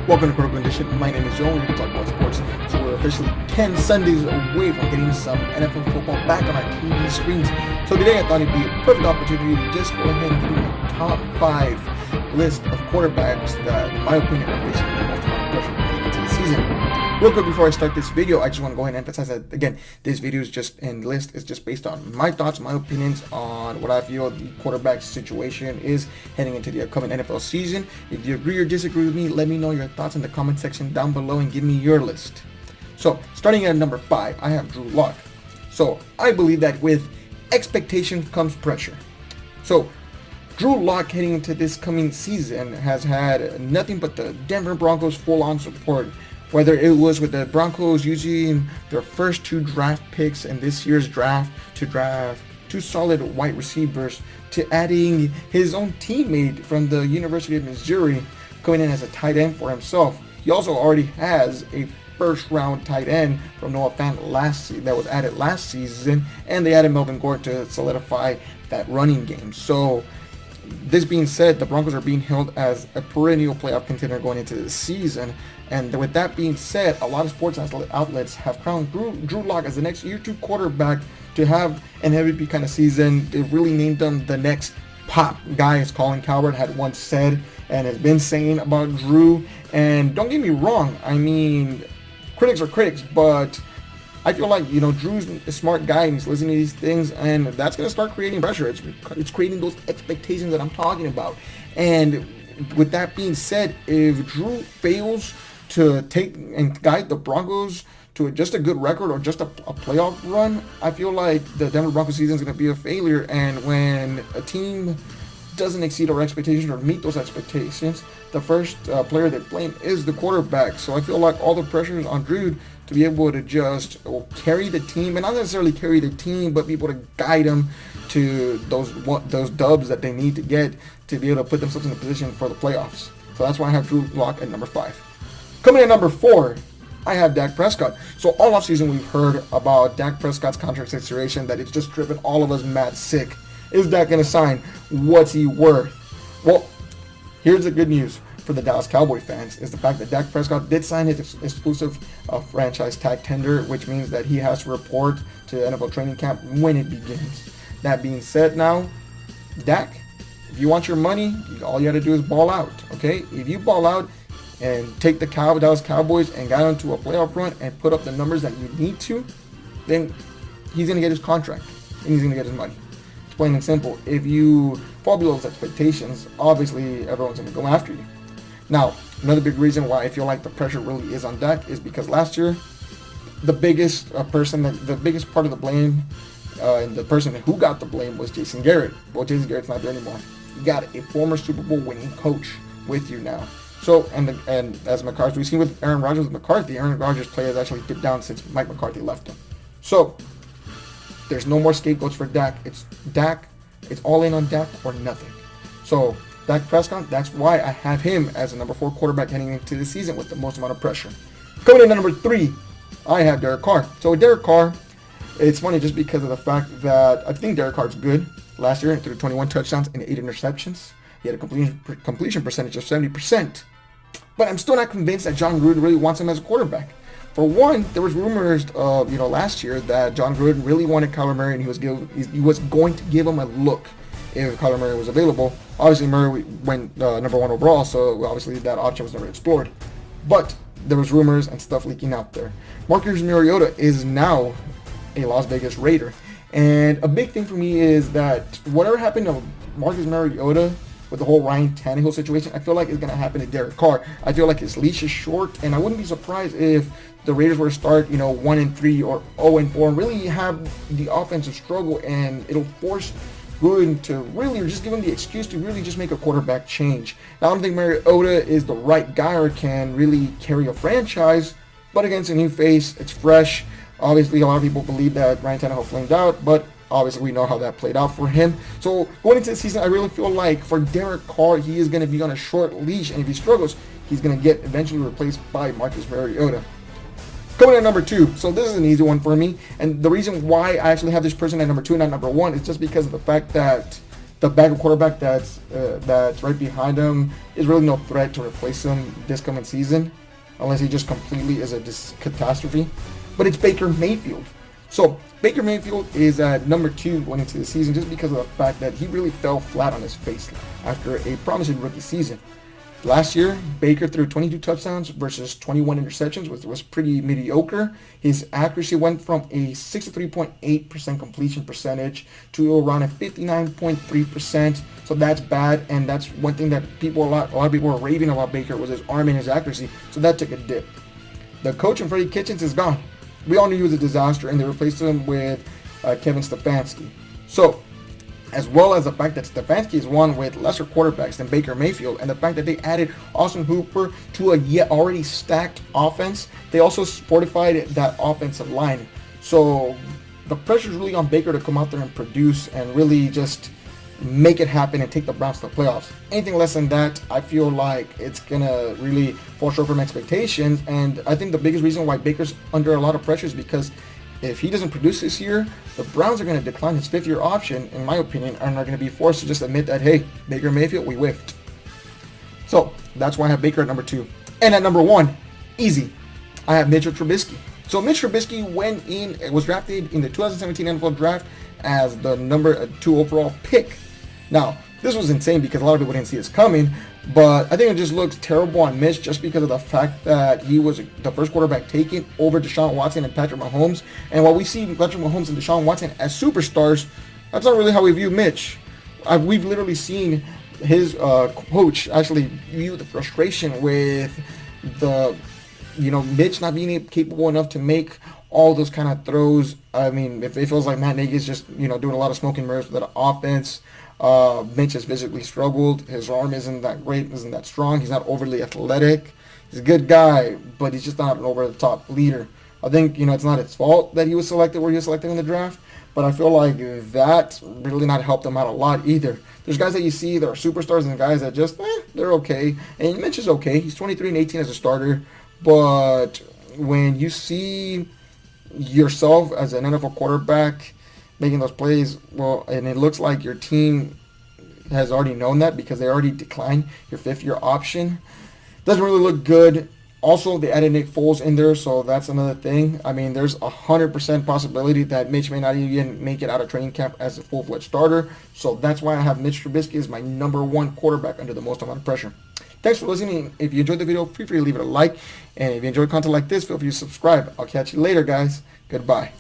Welcome to Critical Condition. My name is Joe, and we're going to talk about sports. So we're officially 10 Sundays away from getting some NFL football back on our TV screens. So today I thought it'd be a perfect opportunity to just go ahead and give you my top 5 list of quarterbacks that, in my opinion, are facing the most amount of pressure heading into the season. Real quick before I start this video, I just want to go ahead and emphasize that, again, this video is just, and list is just based on my thoughts, my opinions on what I feel the quarterback situation is heading into the upcoming NFL season. If you agree or disagree with me, let me know your thoughts in the comment section down below and give me your list. So, starting at number 5, I have Drew Lock. So, I believe that with expectation comes pressure. So, Drew Lock heading into this coming season has had nothing but the Denver Broncos full-on support. Whether it was with the Broncos using their first 2 draft picks in this year's draft to draft 2 solid wide receivers, to adding his own teammate from the University of Missouri coming in as a tight end for himself. He also already has a first-round tight end from Noah Fant that was added last season, and they added Melvin Gordon to solidify that running game. So, this being said, the Broncos are being held as a perennial playoff contender going into the season. And with that being said, a lot of sports outlets have crowned Drew Lock as the next year 2 quarterback to have an MVP kind of season. They really named him the next pop guy, as Colin Cowherd had once said and has been saying about Drew. And don't get me wrong, I mean, critics are critics, but I feel like, Drew's a smart guy and he's listening to these things, and that's going to start creating pressure. It's creating those expectations that I'm talking about. And with that being said, if Drew fails to take and guide the Broncos to just a good record or just a playoff run, I feel like the Denver Broncos season is going to be a failure. And when a team doesn't exceed our expectations or meet those expectations, the first player they blame is the quarterback. So I feel like all the pressure is on Drew to be able to just carry the team, and not necessarily carry the team, but be able to guide them to those dubs that they need to get to be able to put themselves in a position for the playoffs. So that's why I have Drew Lock at number 5. Coming in at number 4, I have Dak Prescott. So all offseason we've heard about Dak Prescott's contract situation, that it's just driven all of us mad sick. Is Dak going to sign? What's he worth? Well, here's the good news for the Dallas Cowboy fans, is the fact that Dak Prescott did sign his exclusive franchise tag tender, which means that he has to report to NFL training camp when it begins. That being said, now, Dak, if you want your money, all you have to do is ball out, okay? If you ball out and take the Dallas Cowboys and got into a playoff run and put up the numbers that you need to, then he's going to get his contract and he's going to get his money. It's plain and simple. If you fall below those expectations, obviously everyone's going to go after you. Now, another big reason why I feel like the pressure really is on Dak is because last year, the biggest part of the blame and the person who got the blame was Jason Garrett. Well, Jason Garrett's not there anymore. You got a former Super Bowl winning coach with you now. So, and as McCarthy, we've seen with Aaron Rodgers with McCarthy, Aaron Rodgers' play has actually dipped down since Mike McCarthy left him. So, there's no more scapegoats for Dak. It's all in on Dak or nothing. So, Dak Prescott, that's why I have him as a number 4 quarterback heading into the season with the most amount of pressure. Coming in at number 3, I have Derek Carr. So with Derek Carr, it's funny just because of the fact that I think Derek Carr's good. Last year, threw 21 touchdowns and 8 interceptions. He had a completion percentage of 70%. But I'm still not convinced that John Gruden really wants him as a quarterback. For one, there was rumors last year that John Gruden really wanted Kyler Murray, and he was going to give him a look if Kyler Murray was available. Obviously, Murray went number 1 overall, so obviously that option was never explored. But there was rumors and stuff leaking out there. Marcus Mariota is now a Las Vegas Raider. And a big thing for me is that whatever happened to Marcus Mariota with the whole Ryan Tannehill situation, I feel like it's going to happen to Derek Carr. I feel like his leash is short, and I wouldn't be surprised if the Raiders were to start, 1-3 or 0-4 and really have the offensive struggle, and it'll force Gruden to really, or just give him the excuse to really just make a quarterback change. Now, I don't think Mariota is the right guy or can really carry a franchise, but against a new face, it's fresh. Obviously, a lot of people believe that Ryan Tannehill flamed out, but obviously we know how that played out for him. So going into the season, I really feel like for Derek Carr, he is going to be on a short leash, and if he struggles, he's going to get eventually replaced by Marcus Mariota. Coming in at number 2, so this is an easy one for me, and the reason why I actually have this person at number 2 and not number 1 is just because of the fact that the backup quarterback that's right behind him is really no threat to replace him this coming season, unless he just completely is a catastrophe. But it's Baker Mayfield. So Baker Mayfield is at number 2 going into the season just because of the fact that he really fell flat on his face after a promising rookie season. Last year, Baker threw 22 touchdowns versus 21 interceptions, which was pretty mediocre. His accuracy went from a 63.8% completion percentage to around a 59.3%. So that's bad, and that's one thing that a lot of people were raving about Baker was his arm and his accuracy. So that took a dip. The coach in Freddie Kitchens is gone. We all knew he was a disaster, and they replaced him with Kevin Stefanski. So, as well as the fact that Stefanski is one with lesser quarterbacks than Baker Mayfield, and the fact that they added Austin Hooper to a yet already stacked offense, they also fortified that offensive line. So, the pressure is really on Baker to come out there and produce and really just make it happen and take the Browns to the playoffs. Anything less than that, I feel like it's gonna really fall short from expectations. And I think the biggest reason why Baker's under a lot of pressure is because if he doesn't produce this year, the Browns are going to decline his 5th-year option, in my opinion, and are going to be forced to just admit that, hey, Baker Mayfield, we whiffed. So that's why I have Baker at number 2. And at number 1, easy, I have Mitch Trubisky. So Mitch Trubisky was drafted in the 2017 NFL Draft as the number 2 overall pick. Now, this was insane because a lot of people didn't see this coming, but I think it just looks terrible on Mitch just because of the fact that he was the first quarterback taken over Deshaun Watson and Patrick Mahomes. And while we see Patrick Mahomes and Deshaun Watson as superstars, that's not really how we view Mitch. We've literally seen his coach actually view the frustration with Mitch not being capable enough to make all those kind of throws. I mean, if it feels like Matt Nagy is just doing a lot of smoke and mirrors with the offense. Mitch has physically struggled. His arm isn't that great, isn't that strong. He's not overly athletic. He's a good guy, but he's just not an over-the-top leader. I think, it's not his fault that he was selected where he was selected in the draft, but I feel like that really not helped him out a lot either. There's guys that you see that are superstars and guys that just, they're okay. And Mitch is okay. He's 23-18 as a starter, but when you see yourself as an NFL quarterback making those plays, and it looks like your team has already known that because they already declined your 5th-year option. Doesn't really look good. Also, they added Nick Foles in there, so that's another thing. I mean, there's 100% possibility that Mitch may not even make it out of training camp as a full-fledged starter. So that's why I have Mitch Trubisky as my number 1 quarterback under the most amount of pressure. Thanks for listening. If you enjoyed the video, feel free to leave it a like. And if you enjoy content like this, feel free to subscribe. I'll catch you later, guys. Goodbye.